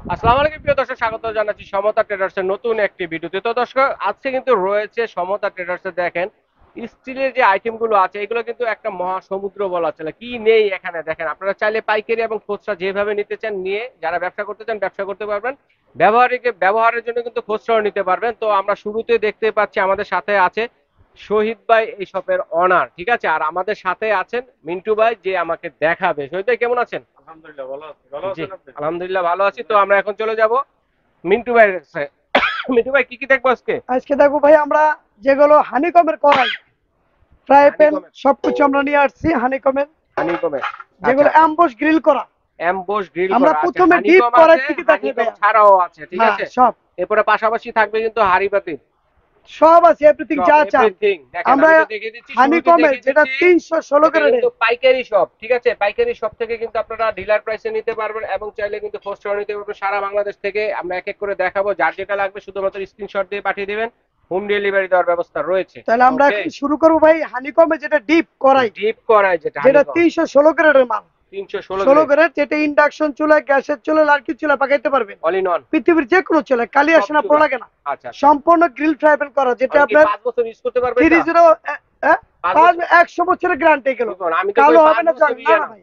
আসসালামু আলাইকুম প্রিয় দর্শক, স্বাগত জানাচ্ছি সমতা ট্রেডার্সের নতুন একটি ভিডিওতে। তো দর্শক, আজকে কিন্তু রয়েছে সমতা ট্রেডার্সে। দেখেন স্টিলের যে আইটেমগুলো আছে, এগুলো কিন্তু একটা মহাসমুদ্র বলা চলে। কি নেই এখানে দেখেন। আপনারা চাইলে পাইকারি এবং খুচরা যেভাবে নিতে চান নিয়ে, যারা ব্যবসা করতে চান ব্যবসা করতে পারবেন, ব্যবহারের জন্য কিন্তু খুচরাও নিতে পারবেন। তো আমরা শুরুতে দেখতে পাচ্ছি আমাদের সাথে আছে শহীদ ভাই, এই শপের অনার, ঠিক আছে। আর আমাদের সাথে আছেন মিন্টু ভাই, যে আমাকে দেখাবে। শহীদ ভাই কেমন আছেন? আলহামদুলিল্লাহ ভালো আছি। ভালো জি, আছেন আপনি? আলহামদুলিল্লাহ ভালো আছি। তো আমরা এখন চলে যাব মিন্টু ভাইয়ের কাছে। মিন্টু ভাই, কি কি দেখবো আজকে? আজকে দেখো ভাই, আমরা যেগুলো হানিকমের করাই, ফ্রাই প্যান হানিকমের, সবকিছু আমরা নিয়ে আসছি হানিকমের, হানিকমের। আচ্ছা যেগুলো আচ্ছা, অ্যাম্বস গ্রিল করা। এমবস গ্রিল আমরা করা আছে, প্রথমে ডিপ হানিকম করাই আছে, থেকে দেখি হানিকম ভাইয়া। ছাড়াও আছে, ঠিক হ্যাঁ আছে। সব এরপরে পাশাপাশি থাকবে কিন্তু হাড়ি-পাতিল, সব আছে, এভরিথিং সব যা চান। এভরিথিং। দেখেন আমরা আমি তো দেখিয়ে দিচ্ছি, শুরুতে হানিকমের দেখিয়ে যেটা দিচ্ছি। 316 এটা গ্রেডের, কিন্তু পাইকারি শপ, ঠিক আছে। পাইকারি শপ থেকে কিন্তু আপনারা ডিলার প্রাইসে নিতে পারবেন এবং চাইলে কিন্তু খুচরা নিতে পারবেন সারা বাংলাদেশ থেকে। আমরা এক এক করে দেখাবো, যার যেটা লাগবে শুধুমাত্র স্ক্রিনশট দিয়ে পাঠিয়ে দিবেন। হোম ডেলিভারি দেওয়ার ব্যবস্থা রয়েছে। তাহলে আমরা ওকে, এখন শুরু করবো ভাই। হানিকমের যেটা ডিপ করাই, ডিপ করায় যেটা যেটা হানিকম 316 গ্রেডের মাল, 316 ষোলো গ্রেড, গ্রেড, যেটা ইন্ডাকশন চুলায়, গ্যাসের চুলা, লার্কির চুলা পাকাইতে পারবেন। অল ইন ওয়ান, পৃথিবীর যে কোনো চুলা, কালি সব আসে না, চুলা। পড়া লাগে না। আচ্ছা আচ্ছা, সম্পূর্ণ গ্রিল ফ্রাই প্যান করা, যেটা আমি কি আপনার 5 বছর ইউজ করতে পারবো এটা? 30 5 বছর? 100 বছরের গ্যারান্টি। এগুলো জীবন আমি তো কই কালো হবে 5 না, বছর জং না ইয়ে না না, ভাই,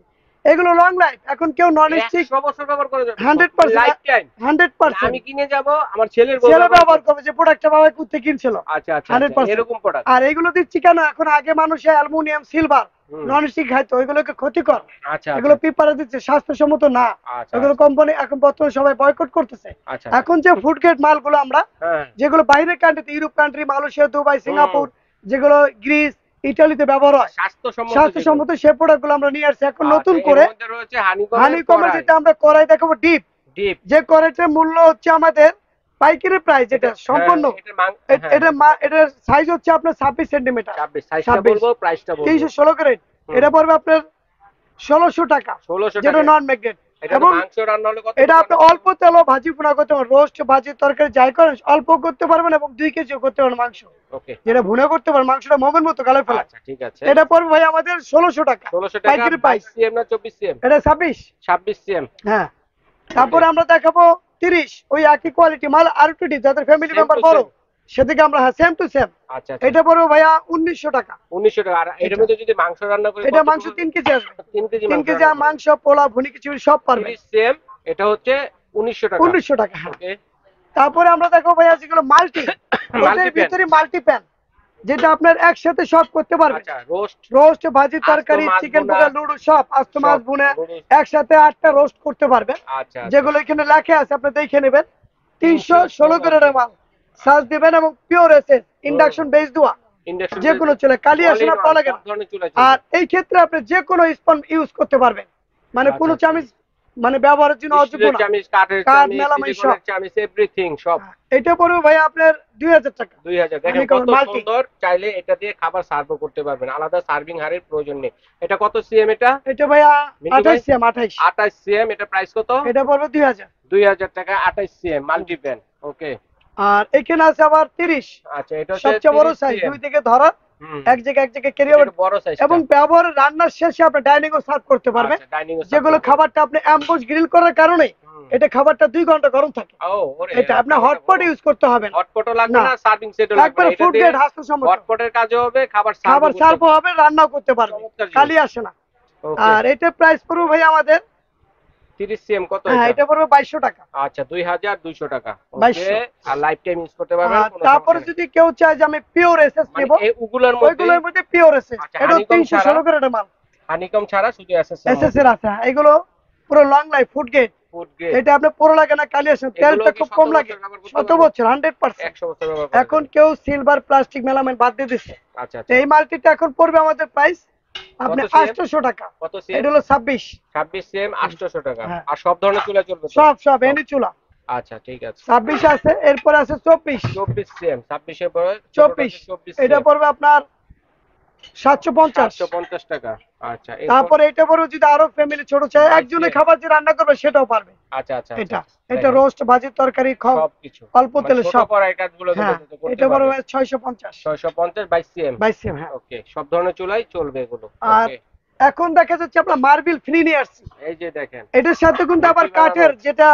এগুলো লং লাইফ। এখন কেউ নন স্টিক 100 বছর ব্যবহার করা যাবে, 100%, লাইফ টাইম। আমি 100% কিনে যাব, আমার ছেলের বউ ছেলে ব্যবহার ব্যবহার করবে। করবে, যে প্রোডাক্টটা বাবা করতে কিনছিল। আচ্ছা আচ্ছা আচ্ছা, 100%। এরকম প্রোডাক্ট। আর এগুলো দিচ্ছি কেন, এখন আগে মানুষে অ্যালুমিনিয়াম, সিলভার, হুম, নন স্টিক খাইতো, ওইগুলোকে ক্ষতিকর। আচ্ছা আচ্ছা এগুলো পেপারে দিচ্ছে, স্বাস্থ্যসম্মত না। আচ্ছা এগুলো আচ্ছা কোম্পানি এখন বর্তমানে সবাই বয়কট করতেছে। আচ্ছা আচ্ছা, এখন যে ফুড গ্রেড মালগুলো আমরা, হ্যাঁ, যেগুলো বাইরের কান্ট্রিতে, ইউরোপ কান্ট্রি, মালয়েশিয়া, দুবাই, হুম, সিঙ্গাপুর, যেগুলো গ্রিস, ইটালিতে ব্যবহার হয়, স্বাস্থ্যসম্মত যেগুলো। স্বাস্থ্যসম্মত সেই প্রোডাক্ট গুলো আমরা নিয়ে আসছি এখন আচ্ছা, নতুন এর করে। মধ্যে রয়েছে হানিকমের হানিকমের কড়াই, যেটা আমরা করাই দেখাবো ডিপ, ডিপ। যে কড়াইটার মূল্য হচ্ছে আমাদের পাইকারি প্রাইস, এটা যেটা হ্যাঁ, সম্পূর্ণ, এটা হ্যাঁ, এটার সাইজ হচ্ছে আপনার 26 সেন্টিমিটার। 26 সাইজটা 26, বলবো, প্রাইসটা বলবো। 316 গ্রেড। হুম, এটা পড়বে আপনার 1600 টাকা, 1600 যেটা টাকা। নন ম্যাগনেট। এটা তো এবং মাংস রান্না হলে কত এটা আপনি রান্না করতে অল্প তেলও ভাজি পোড়া করতে পারবেন, রোস্ট, ভাজি, তরকারি যাই করেন অল্প করতে পারবেন, এবং 2 কেজিও করতে পারবেন মাংস। হবে? ওকে, যেটা ভুনে করতে পারবেন, মাংসটা মোমের মতো গালে ফেলা। আচ্ছা ঠিক আছে। এটা পড়বে ভাই আমাদের 1600 টাকা, 1600 টাকা, পাইকারি 22 প্রাইস। সিএম না 24 সিএম? এটা 26। 26 সিএম। হ্যাঁ। ওকে, তারপরে আমরা দেখাবো 30, ওই একই কোয়ালিটি মাল, আর একটু ডিপ, যাদের ফ্যামিলি সেম মেম্বার টু বড়, সেম। সেদিকে আমরা, হ্যাঁ, সেম টু সেম। আচ্ছা আচ্ছা, এটা পড়বে ভাইয়া 1900 টাকা। 1900 টাকা। আর এর এটা মধ্যে যদি মাংস রান্না করি এটা কত মাংস পড়বে? 3 কেজি আসবে। 3 কেজি 3 মাংস কেজি রান্না করব। মাংস, পোলা, ভুনি, খিচুড়ি সব পারবেন। 30 সিএম, এটা হচ্ছে 1900 টাকা। 1900 টাকা, হ্যাঁ। ওকে, তারপরে আমরা দেখো ভাইয়া যেগুলো মাল্টি, ওটার মাল্টি প্যান। ভিতরে মাল্টি প্যান, যেটা আপনার একসাথে সব করতে পারবেন। আচ্ছা, রোস্ট, রোস্ট, ভাজি, আস্ত তরকারি, মাছ চিকেন ভুনা, পোকা, লুডু, সব আস্ত মাছ সব বুনে নুডলস। একসাথে 8টা রোস্ট করতে পারবেন। আচ্ছা আচ্ছা, যেগুলো এখানে লেখা আছে, আপনি দেখে নেবেন। 316 316। গ্রেডের মাল, সার্চ দিবেন, এবং পিওর এসএস, ইন্ডাকশন বেস দেওয়া, ইন্ডাকশন যে কোনো চলে, কালি অল আসে ইন না, ওয়ান, পাওয়া লাগে সব না। ধরনের চুলা আর চলবে। এই ক্ষেত্রে আপনি যে কোনো স্পন ইউজ করতে পারবেন, মানে আচ্ছা কোনো আচ্ছা, চামিচ মানে ব্যবহারের জন্য অযোগ্য স্টিলের না। চামিচ, কাঠের কাঠ, চামিচ, মেলামাইন সব। সিলিকনের চামিচ, এভরিথিং সব। এটা পড়বে ভাই আপনার 2000 টাকা। 2000। দেখেন কত মাল্টি, সুন্দর, চাইলে এটা দিয়ে খাবার সার্ভও করতে পারবেন, আলাদা সার্ভিং হাড়ির প্রয়োজন নেই। এটা কত সিএম এটা এটা ভাইয়া মিন্টু ভাই? 28 সিএম, 28। 28 সিএম। এটা প্রাইস কত? এটা পড়বে 2000। 2000 টাকা, 28 সিএম মাল্টিপ্যান। ওকে, আর এখানে আছে আবার 30, আচ্ছা, এটা হচ্ছে সবচেয়ে বড় 30 সাইজ, সিএম। দুই থেকে ধরা, হুম, এক জায়গায় ক্যারি এটা হবে। একটু বড় সাইজটা। এবং ব্যবহারের রান্নার শেষে আপনি ডাইনিং ও সার্ভ করতে পারবেন। আচ্ছা, ডাইনিং ও সার্ভ যেগুলো করতে পারবেন। খাবারটা আপনি অ্যাম্বুশ গ্রিল করার কারণে হুম, এটা খাবারটা 2 ঘন্টা গরম থাকে। ও ওরে, এটা আপনার খাবারটা হটপট বড়। ইউজ করতে হবে না। হটপটও লাগবে না, না, সার্ভিং সেটও লাগবে একবার না। এটা ফুড দিয়ে গ্রেড স্বাস্থ্যসম্মত, হটপটের কাজও হবে, খাবার খাবার সার্ভও করতে সার্ভ পারবে। হবে, রান্নাও করতে পারবে, চমৎকার জিনিস। খালি আসে না। ওকে, আর এটা প্রাইস পড়বে ভাই আমাদের, 30 সিএম কত হ্যাঁ, এটা? এটা পড়বে 2200 টাকা। আচ্ছা, 2200 টাকা। ওকে, 2200। আর লাইফ টাইম ইউজ করতে পারবেন, আর কোনো তারপরে সমস্যা নেই। যদি কেউ চায় যে আমি পিওর এসএস মানে নেব, এই উগুলোর মধ্যে, ওইগুলোর মধ্যে পিওর এসএস, আচ্ছা, এটা হানিকম ছাড়া, 316 গ্রেডের মাল, হানিকম ছাড়া শুধু এসএস এর এসএস মধ্যে। এর আছে, হ্যাঁ। এগুলো পুরো long life food grade. Food grade. এটা আপনার পুরো লাগে না, কালি আসে না, এগুলো তেলটা কি খুব 100 কম লাগে। বছর ব্যবহার করতে 100 পারবো? বছর, 100%। 100 বছর ব্যবহার করা এখন যাবে। কেউ সিলভার, প্লাস্টিক, মেলামাইন বাদ দিয়ে দিচ্ছে। আচ্ছা তো আচ্ছা, এই মাল্টিটা এখন পড়বে আমাদের প্রাইস আপনি কত সিএম? 800 টাকা। কত সিএম? এটা হলো 26। 26 সিএম, 800 টাকা। হ্যাঁ, আর সব ধরনের চুলা চলবে তো? সব সব সব। এনি চুলা। আচ্ছা ঠিক আছে। 26 আছে, এরপর আছে 24। 24 সিএম, 26 এর পরে ছোটটা 24 হচ্ছে 24 এটা সিএম, পড়বে আপনার 750। 750 টাকা। আচ্ছা, এরপর তারপরে এটা পড়বে যদি আরো ফ্যামিলি ছোট চায়, 22 একজনে সিএম। খাবার যে রান্না করবে সেটাও পারবে। আচ্ছা আচ্ছা আচ্ছা, এটা এটা দেখেন রোস্ট, ভাজি, তরকারি, সবকিছু, অল্প মানে তেলে ছোট সব। কড়াই কাজগুলো কিন্তু হ্যাঁ, করতে এটা পারবে। পড়বে 650। 650, 22 সিএম। 22 সিএম, হ্যাঁ। ওকে, সব ধরনের চুলাই চলবে এগুলো। আর ওকে, এখন দেখা যাচ্ছে আমরা মার্বেল ফ্রি নিয়ে আসছি। এই যে দেখেন, এটার সাথে কিন্তু আবার মিষ্টি বানানো কাঠের, যেটা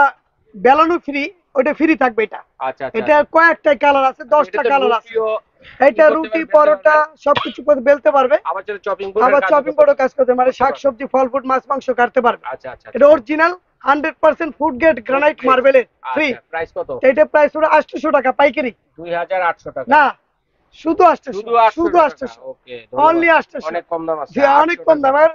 বেলানো ফ্রি, ওটা ফ্রি থাকবে এটা। আচ্ছা আচ্ছা এটা কয়েকটা কালার আছে, 10টা এটাতে কালার আছে। রুটিও এটা করতে রুটি পারবেন, বেলতে পরোটা পারবেন। সবকিছু করে বেলতে পারবে। আবার যেটা চপিং বোর্ডের আবার কাজ চপিং বোর্ডও কাজ করতে মানে করতে শাক পারবে। সবজি ফল ফ্রুট মাছ মাংস কাটতে পারবে। আচ্ছা আচ্ছা এটা original 100% food grade granite Okay, মার্বেলের ফ্রি। আচ্ছা প্রাইস কত? এটা প্রাইস হলো 800 টাকা পাইকারি। 2800 টাকা। না, শুধু 800, শুধু শুধু 800 টাকা। 800, ওকে অনলি ধন্যবাদ। 800। অনেক কম দাম আছে। যে অনেক 800 কম টাকা। দাম, আর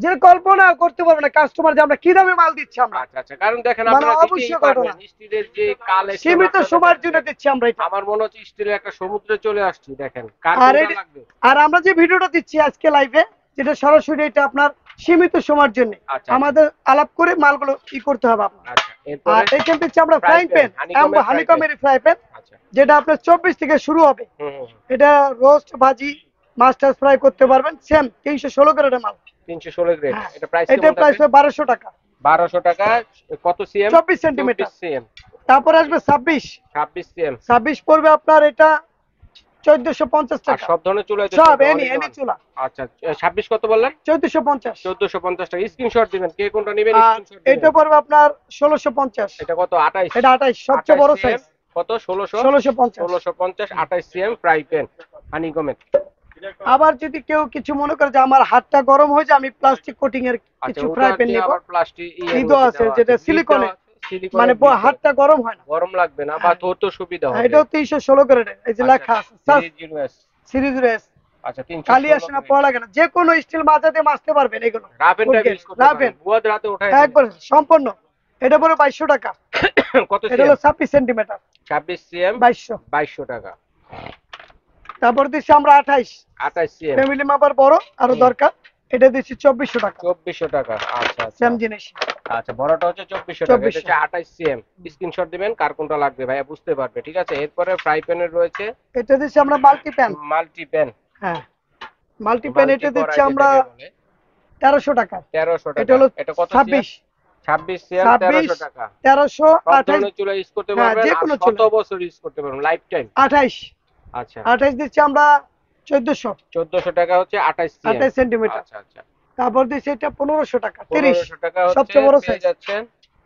যে কল্পনা করতে পারবে না কাস্টমার যে আমরা কি দামে মাল দিচ্ছি আমরা। আচ্ছা আচ্ছা কারণ দেখেন মানে আপনারা দিতেই অবশ্যই পারবেন ঘটনা, স্টিলের যে কালেকশন সীমিত সময়ের জন্য দিচ্ছি আমরা এটা। আমার মনে হচ্ছে স্টিলের একটা সমুদ্রে চলে আসছি দেখেন কার আর কোনটা এটা, লাগবে। আর আমরা যে ভিডিওটা দিচ্ছি আজকে লাইভে, যেটা সরাসরি এটা আপনার সীমিত সময়ের জন্য আচ্ছা আমাদের আলাপ করে মালগুলো কি করতে হবে আপনার। আচ্ছা আর এরপরে এখান থেকে আমরা Fry frying pan, pan, honeycomb হানিকমের ফ্রাই প্যান, আচ্ছা যেটা আপনার 24 থেকে শুরু হবে। হুম হুম হুম। এটা রোস্ট ভাজি মাস্টার্স ফ্রাই করতে পারবেন, সেম 316 গ্রেডের মাল। 316 গ্রেড হ্যাঁ, এটা প্রাইস এটা কেমন প্রাইস থাকবে? 1200 টাকা। 1200 টাকা। কত সিএম? 24 সেন্টিমিটার। 24 সিএম। তারপরে আসবে 26, 26 সিএম। 26 পড়বে আপনার এটা 1450 আর টাকা। সব ধরনের চুলা তো সব চলবে, any all in any one? চুলা। আচ্ছা 26 কত বললেন? 1450। 1450 টাকা স্ক্রিনশট দিবেন কে কোনটা নেবেন আর স্ক্রিনশট দিবেন। এটা পড়বে আপনার 1650। এটা কত 28? এটা 28 সবচেয়ে বড় 28 সাইজ। কত 1600? 1650। 1650 28 সিএম ফ্রাই প্যান হানিকমের। আবার যদি কেউ কিছু মনে করে যে আমার হাতটা গরম হয়ে যায়, আমি প্লাস্টিক কোটিং এর আচ্ছা কিছু ফ্রাই প্যান ওটাতে নেব। আবার প্লাস্টিক ঈদও আছে যেটা সিলিকনের, মানে হাতটা গরম হয় না। গরম লাগবে না বা ধরতে সুবিধা হবে। এটাও 316 গ্রেডের, এই যে লেখা আছে সাস 30S। Series race. আচ্ছা 316 কালি আসে না, পড়া লাগে না, যে কোনো স্টিল মাঝাতে মাছতে পারবেন এগুলো। রাফ এন্ড টাইপ ইউজ করতে পারবেন। বুয়াদ রাতে উঠায় একবার সম্পূর্ণ। এটা পড়ে 2200 টাকা। কত এটা সিএম? হলো 26 সেন্টিমিটার, 26 সিএম 2200। 2200 টাকা। তারপর দিচ্ছি আমরা 28 28 সিএম ফ্যামিলি মেম্বার বড় আরো দরকার, এটা দিচ্ছি 2400 টাকা। 2400 টাকা। আচ্ছা আচ্ছা সেম জিনিস। আচ্ছা বড়টা হচ্ছে 2400 টাকা, এটা 2400। হচ্ছে 28 সিএম। স্ক্রিনশট দিবেন কার কোনটা লাগবে ভাইয়া বুঝতে পারবে, ঠিক আছে। এরপরে ফ্রাই প্যানের রয়েছে এটা দিচ্ছি আমরা মাল্টি প্যান। Multi pan. হ্যাঁ, মাল্টি প্যান এটা দিচ্ছি আমরা 1300 টাকা। 1300 এটা টাকা। হলো এটা কত 26 26 সিএম 1300 টাকা। 1300 সব 28 ধরনের চুলা ইউজ করতে হ্যাঁ, পারবেন যে আর কোনো শত চুলা। বছর ইউজ করতে পারবেন লাইফ টাইম। 28 আচ্ছা 28 দিচ্ছি আমরা 1400 1400 টাকা হচ্ছে 28 সিএম। 28 সেন্টিমিটার। আচ্ছা আচ্ছা তারপর দিচ্ছি এটা 1500 টাকা 30 1500 টাকা হচ্ছে সবচেয়ে বড় পেয়ে সাইজ, যাচ্ছেন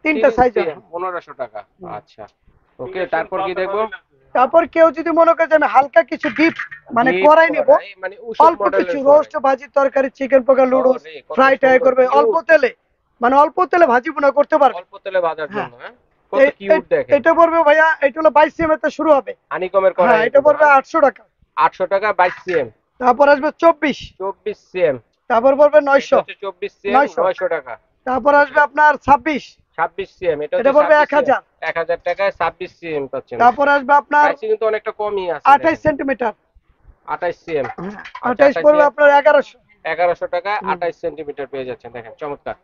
তিনটা সাইজ। 1500 টাকা। আচ্ছা ওকে তারপর কি দেখবো? তারপর কেউ যদি মনে করে যে আমি হালকা কিছু ডিপ মানে Deep করাই নেব, কড়াই, মানে উষা অল্প মডেলের কিছু কড়াই। রোস্ট ভাজি তরকারি চিকেন পোকা লুডুস ওরে, কত ফ্রাই ট্রাই সুন্দর, করবে অল্প cute। তেলে, মানে অল্প তেলে ভাজি বোনা করতে পারবে। অল্প তেলে ভাজার হ্যাঁ। জন্য হ্যাঁ কত কিউট দেখেন। এটা পড়বে ভাইয়া, এটা হলো 22 সিএম এর শুরু হবে। হানিকমের কড়াই। হ্যাঁ, এটা পড়বে 800 টাকা। 800 টাকা 22 সিএম। তারপর আসবে 24, 24 সিএম। তারপর পড়বে এটা 900, হচ্ছে 24 সিএম 900 টাকা। তারপর আসবে আপনার 26, 26 সিএম এটা এটা হচ্ছে পড়বে 26 1000, 1000 টাকায় 26 সিএম পাচ্ছেন। তারপর আসবে আপনার প্রাইসিং কিন্তু অনেকটা কমই আছে 28 সেন্টিমিটার। 28 সিএম। 28 পড়বে আপনার 1100। 1100 টাকা 28 সেন্টিমিটার পেয়ে যাচ্ছেন দেখেন চমৎকার।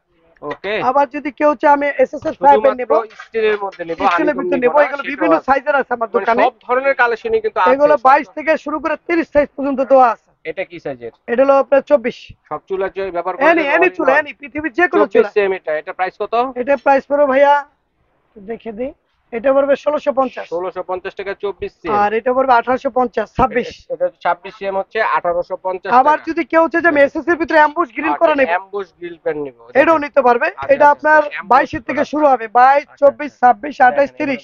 ওকে আবার যদি কেউ চায় আমি এসএসএর ফ্রাই প্যান নেব, শুধুমাত্র স্টিলের মধ্যে নিব স্টিলের ভিতরে নেব, এগুলো বিভিন্ন সাইজের আছে আমার দোকানে। সব ধরনের কালেকশনই কিন্তু আছে। এগুলো 22 থেকে শুরু করে 30 সাইজ পর্যন্ত দেওয়া আছে। এটা কি সাইজের? এটা হলো আপনার 24। সব চুলা যে ব্যবহার করা এনি যাবে এনি all in চুলা, one? এনি পৃথিবীর যে কোনো 24 চুলা। সিএম এটা প্রাইস কত? এটা প্রাইস পড়বে ভাইয়া, দেখে দিই, এটা পড়বে 1650। 1650 টাকা 24 সিএম। আর এটা পড়বে 1850, 26। এটা 26 সিএম হচ্ছে 1850 আবার টাকা। যদি কেউ চায় যে আমি এসএস এর ভিতরে অ্যাম্বুশ গ্রিল করা নেব, অ্যাম্বুশ গ্রিল প্যান নিব এটাও নিতে পারবে। আচ্ছা, এটা আচ্ছা, আপনার আচ্ছা, ambush 22 থেকে করা। শুরু হবে, 22 24 26 28 30।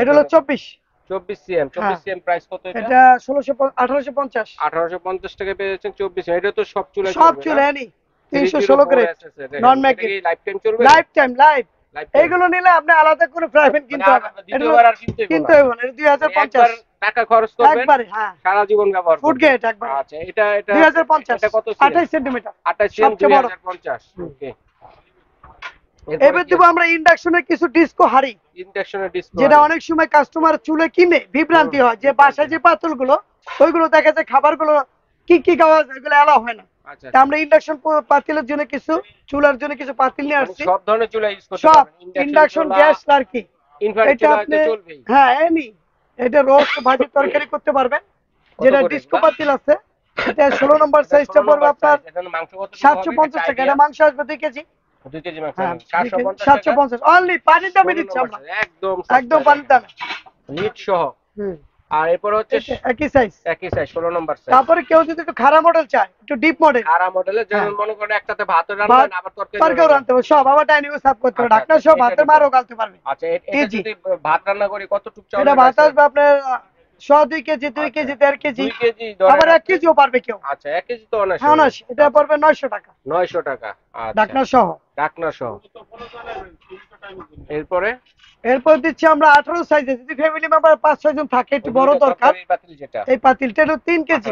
এটা হলো 24। 24 সিএম 24 সিএম প্রাইস কত এটা? এটা 1850। 1850 টাকা পেয়ে যাচ্ছেন 24 সিএম। এটা তো সব চুলা সব চুলা এনি 316 grade non magnet, lifetime চলবে। Lifetime life. Lifetime? মানে এগুলো নিলে আপনি আলাদা কোনো ফ্রাই প্যান কিনতে হবে না। দ্বিতীয়বার আর কিনতে হবে কিনতে না। হবে না, এটা 2050 একবার টাকা খরচ করবেন একবারে। হ্যাঁ, সারা জীবন ব্যবহার ফুড করবেন। গ্রেড একবার। আচ্ছা এটা 2050, এটা কত 28 সেন্টিমিটার 28 সিএম সবচেয়ে বড়। 2050। ওকে এবার দেবো আমরা ইন্ডাকশনের কিছু ডিস্কো হাড়ি, ইন্ডাকশনের ডিসপ্লে যেটা অনেক সময় কাস্টমার চুলে কিনে বিভ্রান্তি হয় যে বাসায় যে পাতিলগুলো ওইগুলো দেখা যায় খাবারগুলো কি খাওয়া যায়, এগুলো এলাও হয় না। আচ্ছা তা আমরা ইন্ডাকশন পাতিলের জন্য কিছু, চুলার জন্য কিছু পাতিল নিয়ে আসছি। সব ধরনের চুলা ইউজ করতে সব পারবেন। ইন্ডাকশন গ্যাস আর কি, ইনফ্রারেড এটা চুলা আপনি তো চলবেই। হ্যাঁ এনি, এটা রোস্ট ভাজি তরকারি করতে পারবেন। যেটা করে ডিস্কো এগুলা? পাতিল আছে, এটা 16 নম্বর সাইজটা পড়বে আপনার এখানে মাংস কত 750 টাকা। এটা মাংস আসবে 2 কেজি। 2 কেজি মাংস হ্যাঁ, 450 টাকা 750 অনলি। পানির দামে দিচ্ছি আমরা, একদম একদম পানির দামে। লিড সহ। আর এরপর হচ্ছে একই সাইজ। 16 নম্বর সাইজ। তারপরে কেউ যদি একটু খাড়া মডেল চায়, একটু ডিপ মডেল, খাড়া মডেলের যেমন হ্যাঁ। মনে করেন একটাতে ভাত রান্না আবার তরকারিও রাঁধতে পারবে, সব আবার ডাইনিং সার্ভ করতে পারবে, আচ্ছা, ঢাকনা আচ্ছা, সহ এটা ভাতের নিতে মারও গালতে পারবে। আচ্ছা, এটা জি। যদি ভাত রান্না করি কতটুকু চাউল এটা ভাত আসবে আপনার 2 কেজি, 2 কেজি, 1.5 কেজি, 2 কেজি আবার 1 কেজিও পারবে কেউ। আচ্ছা, 1 কেজি তো অনায়াসে হ্যাঁ, না এটা পড়বে 900 টাকা, 900 টাকা। আচ্ছা, ঢাকনা সহ। ঢাকনা সহ। এরপরে এরপর দিচ্ছি আমরা 18 সাইজে, যদি ফ্যামিলি মেম্বার 5-6 জন থাকে, একটু বড় দরকার। তরকারির পাতিল যেটা, এই পাতিলটা হলো 3 কেজি,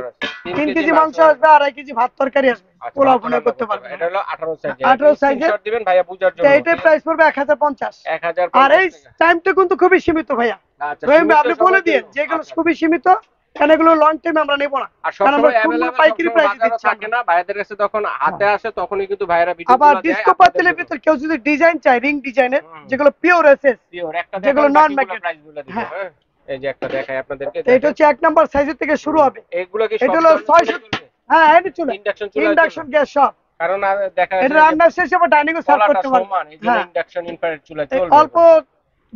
3 কেজি মাংস আসবে, 2.5 কেজি ভাত তরকারি আসবে, আচ্ছা, পোলাও ভাত ভুনা রান্না করতে পারবে। এটা হলো 18 সাইজে। 18 সাইজে স্ক্রিনশট দিবেন ভাইয়া বুঝার জন্য। এইটার প্রাইস পড়বে 1050। 1050 আর এই টাকা। টাইমটা কিন্তু খুবই সীমিত ভাইয়া, আচ্ছা, রহিম ভাই সীমিত আপনি বলে সময়ের দিন জন্য। যেগুলো আচ্ছা, খুবই সীমিত, কারণ এগুলো লং টাইম আমরা নেব না, আর কারণ আমরা সবসময় খুব অ্যাভেলেবল পাইকারি প্রাইসে বাজারও দিচ্ছি থাকে আমরা। না, ভাইয়াদের কাছে যখন হাতে আসে তখনই কিন্তু ভাইয়ারা আবার ভিডিওগুলো দেয় ডিস্কো আপনাদের পাতিলের জন্য। ভিতর কেউ যদি ডিজাইন চায়, রিং ডিজাইনের, হুম। যেগুলো পিওর এসএস, পিওর একটা যেগুলো দেখান, নন বাকিগুলো ম্যাকেট। প্রাইস বলে দিব। হ্যাঁ, হ্যাঁ, এই যে একটা দেখাই আপনাদেরকে, তো এটা হচ্ছে 1 নাম্বার সাইজের থেকে শুরু হবে। এগুলো কি এটা সব হলো ধরনের 600। চুলায় চলবে? হ্যাঁ, এটা চলে ইন্ডাকশন চুলায় ইন্ডাকশন চলবে? গ্যাস সব। কারণ দেখা এটা যাচ্ছে যে রান্নার শেষে আবার ডাইনিং সার্ভ তলাটা করতে পারবে। সমান, এই জন্য হ্যাঁ, ইন্ডাকশন ইনফ্রারেড চুলায় এই চলবে। অল্প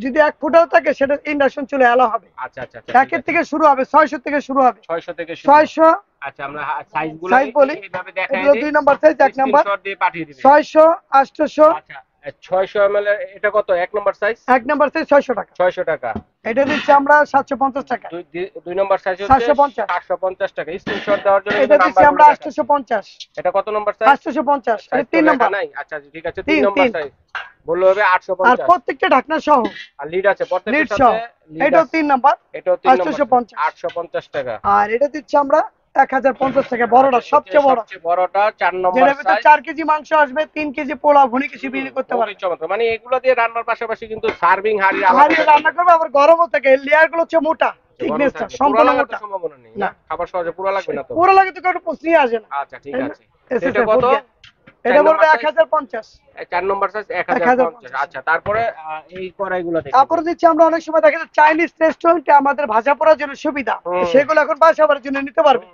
যদি 1 ফুটাও থাকে সেটা ইন্ডাকশন চলে এলো হবে। আচ্ছা, আচ্ছা, আচ্ছা, ঠিক একের আছে। থেকে শুরু হবে, 600 থেকে শুরু হবে। 600 থেকে শুরু। 600 আচ্ছা, আমরা সাইজগুলো সাইজ বলি, এইভাবে দেখাই এটা দিই, 2 নাম্বার সাইজ, 1 নাম্বার স্ক্রিনশট দিয়ে পাঠিয়ে দিবেন। 600, 800। আচ্ছা, 600 ml এর এটা কত? 1 নম্বর সাইজ 1 নাম্বার সাইজ 600 টাকা। 600 টাকা। এটা দিচ্ছি আমরা 750 টাকা। 2 নম্বর সাইজ হচ্ছে 750 750 টাকা। স্ক্রিনশট দেওয়ার জন্য এটা দিচ্ছি আমরা 850। এটা কত নম্বর সাইজ? 850, এটা সাইজ 3 লেখা নাম্বার। নাই। আচ্ছা, ঠিক আছে, 3 তিন, নম্বর তিন। সাইজ বললে হবে আর 850। প্রত্যেকটা ঢাকনা সহ, আর লিড আছে প্রত্যেকটার লিড সাথে, সহ, লিড এটাও আছে। 3 নাম্বার, এটাও 3 নম্বর 850। 850 টাকা। আর এটা দিচ্ছি আমরা 1050 টাকা, বড়টা আচ্ছা, সবচেয়ে বড়, সবচেয়ে বড়টা 4 নম্বর যেটার ভিতর সাইজ। 4 কেজি মাংস আসবে, 3 কেজি পোলাও ভুনি কিছু বিক্রি করতে খুবই পারবে। চমৎকার। মানে এগুলো দিয়ে রান্নার পাশাপাশি কিন্তু সার্ভিং হাড়ি হাড়ি রান্না করবে, আবার গরমও থাকে, লেয়ার গুলো হচ্ছে মোটা, থিকনেসটা সম্পূর্ণ মোটা। সম্ভাবনা নেই না, না, খাবার সহজে পুরো লাগবে না তো। পুরো লাগে তো কেউ পুষিয়ে আসে না। আচ্ছা, ঠিক আছে। এসএসএ এটা কত? এটা বলবে 1050। 4 নম্বর সাইজ 1050। আচ্ছা, তারপরে এই কড়াইগুলো দেখি। তারপরে দিচ্ছি আমরা অনেক সময় দেখা যায় চাইনিজ রেস্টুরেন্টে আমাদের ভাজা পোড়ার জন্য সুবিধা, সেগুলো এখন বাসা বাড়ির জন্য নিতে পারবে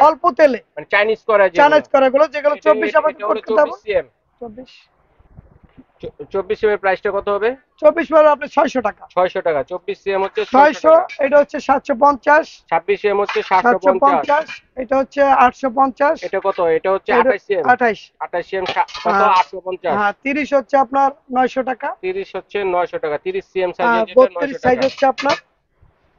অল্প তেলে। মানে চাইনিজ কড়াই, চাইনিজ কড়াইগুলো যেগুলো 24 আমাদের করতে হবে। 24 সিএম। 24 সিএম এর প্রাইসটা কত হবে? 24 পড়বে আপনি 600 টাকা। 600 টাকা। 24 সিএম হচ্ছে 600, এটা হচ্ছে 750। 26 সিএম হচ্ছে 750। 750, এটা হচ্ছে 850। এটা কত? এটা হচ্ছে 28 সিএম। 28। 28 সিএম কত? 850। হ্যাঁ, 30 হচ্ছে আপনার 900 টাকা। 30 হচ্ছে 900 টাকা। 30 সিএম সাইজ যেটা 32 900 সাইজ টাকা। হচ্ছে আপনার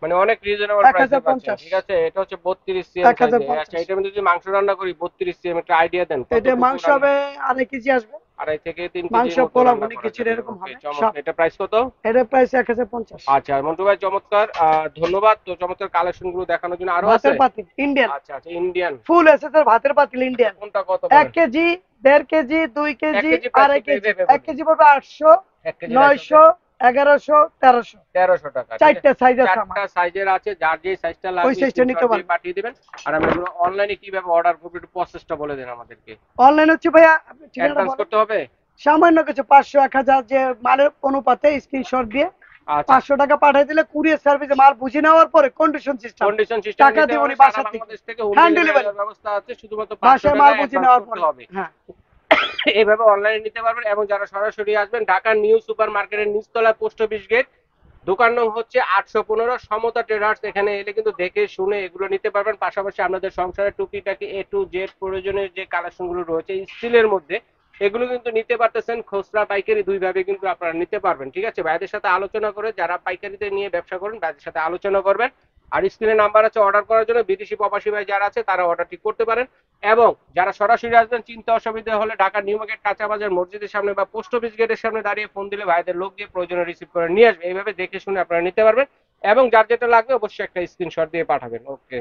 মানে অনেক রিজনেবল প্রাইসে পাচ্ছেন। 1050। ঠিক আছে, এটা হচ্ছে 32 সিএম সাইজে। 1050। আচ্ছা, এটার মধ্যে যদি মাংস রান্না করি 32 সিএম, একটা আইডিয়া দেন। এটা মাংস হবে 2.5 কেজি আসবে, 2.5 থেকে 3 কেজি মাংস পোলাও ভুনি খিচুড়ি এরকম হবে সব। এটা প্রাইস কত? এটা প্রাইস 1050। আচ্ছা, মন্টু ভাই চমৎকার, ধন্যবাদ। তো চমৎকার কালেকশন গুলো দেখানোর জন্য আরো আছে। ভাতের পাতিল ইন্ডিয়ান, আচ্ছা, আচ্ছা, ইন্ডিয়ান ফুল এসএসএর ভাতের পাতিল ইন্ডিয়ান। কোনটা কত? 1 KG, 1.5 KG, 2 KG, 2.5 KG. 1 KG পড়বে 800, 1 কেজি 900, 1100, 1300। 1300 টাকা। চারটা সাইজ আছে আমার, চারটা সাইজের আছে, যার যে সাইজটা লাগবে ওই সাইজটা নিতে পারবেন, পাঠিয়ে দিবেন। আর আমি এগুলো অনলাইনে কিভাবে অর্ডার করব একটু প্রসেসটা বলে দেন আমাদেরকে। অনলাইন হচ্ছে ভাইয়া আপনি ঠিকানা অ্যাডভান্স বলেন। করতে হবে? সামান্য কিছু 500, 1000 যে মালের অনুপাতে স্ক্রিনশট দিয়ে আচ্ছা, 500 টাকা পাঠিয়ে দিলে কুরিয়ার সার্ভিসে মাল বুঝে নেওয়ার পরে কন্ডিশন সিস্টেম, কন্ডিশন সিস্টেম টাকা দিব নি বাসা থেকে, বাংলাদেশ থেকে হোম হ্যান্ড ডেলিভারি ডেলিভারি ব্যবস্থা আছে, শুধুমাত্র 500 বাসায় টাকা মাল বুঝে নেওয়ার অ্যাডভান্স করতে পরে। হবে। হ্যাঁ, এইভাবে অনলাইনে নিতে পারবেন। এবং যারা সরাসরি আসবেন, ঢাকা নিউ সুপার মার্কেটের নিচতলায় পোস্ট অফিস গেট, দোকান নং হচ্ছে 815 সমতা ট্রেডার্স। এখানে এলে কিন্তু দেখে শুনে এগুলো নিতে পারবেন। পাশাপাশি আপনাদের সংসারের টুকিটাকি A to Z প্রয়োজনীয় যে কালেকশন গুলো রয়েছে স্টিলের মধ্যে, এগুলো কিন্তু নিতে পারতেছেন। খুচরা পাইকারি দুইভাবে কিন্তু আপনারা নিতে পারবেন। ঠিক আছে, ভাইদের সাথে আলোচনা করে, যারা পাইকারিতে নিয়ে ব্যবসা করেন ভাইদের সাথে আলোচনা করবেন। আর স্ক্রিনে নাম্বার আছে অর্ডার করার জন্য, বিদেশি প্রবাসী ভাই যারা আছে তারা অর্ডারটি করতে পারেন। এবং যারা সরাসরি আসবেন, চিন্তা অসুবিধা হলে ঢাকা নিউ মার্কেট কাঁচা বাজার মসজিদের সামনে বা পোস্ট অফিস গেটের সামনে দাঁড়িয়ে ফোন দিলে ভাইদের লোক দিয়ে প্রয়োজনে রিসিভ করে নিয়ে আসবে। এইভাবে দেখে শুনে আপনারা নিতে পারবেন। এবং যার যেটা লাগবে অবশ্যই একটা স্ক্রিনশট দিয়ে পাঠাবেন। ওকে।